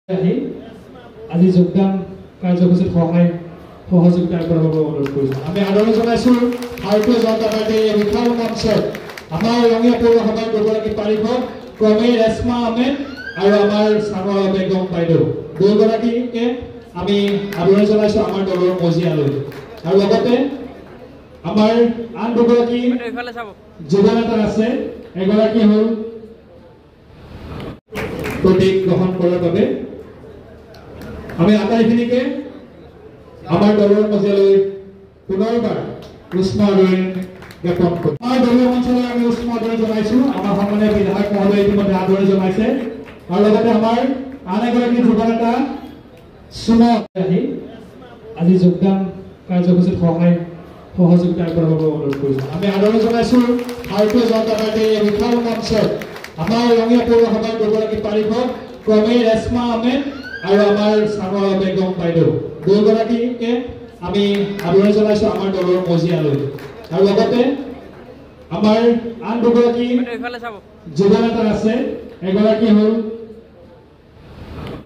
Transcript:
আজি যোগদান কাৰ্যসূচীত সহযোগিতা আগবঢ়াব অনুৰোধ কৰিছোঁ। আমি আদৰণি জনাইছোঁ ভাৰতীয় জনতা পাৰ্টীৰ এই বিশাল মঞ্চত আমাৰ ৰঙীয়া পৌৰসভাৰ দুগৰাকী পাৰিষদ ক্ৰমে ৰেশমা আহমেদ আৰু আমাৰ চানোৱা বেগম বাইদেউ দুয়োগৰাকীকে আমি আদৰণি জনাইছোঁ আমাৰ দলৰ মজিয়ালৈ। আৰু লগতে আমাৰ আন দুগৰাকী যুৱ নেতা আছে। এগৰাকী হ'ল প্ৰতীক গ্ৰহণ কৰাৰ বাবে আমি আটাইখিনিকে আমাৰ দলৰ মজিয়ালৈ পুনৰবাৰ উষ্ম আদৰণি জ্ঞাপন কৰোঁ। আমাৰ দলীয় মঞ্চলৈ আমি উষ্ম আদৰণি জনাইছোঁ। আমাৰ সন্মানীয় বিধায়ক মহোদয় ইতিমধ্যে আদৰণি জনাইছে আৰু লগতে আমাৰ আন এগৰাকী যুৱ নেতা সুমন আজি যোগদান কাৰ্যসূচীত সহযোগিতা আগবঢ়াব অনুৰোধ কৰিছোঁ। আমি আদৰণি জনাইছোঁ ভাৰতীয় জনতা পাৰ্টীৰ এই বিশাল মঞ্চত আমাৰ ৰঙীয়া পৌৰসভাৰ দুগৰাকী পাৰিষদ ক্ৰমে ৰেশমা আহমেদ আৰু আমাৰ চানোৱা বেগম বাইদেউ দুয়োগৰাকীকে আমি আদৰণি জনাইছোঁ আমাৰ দলৰ মজিয়ালৈ। আৰু লগতে আমাৰ আন দুগৰাকী যুৱ নেতা আছে। এগৰাকী হ'ল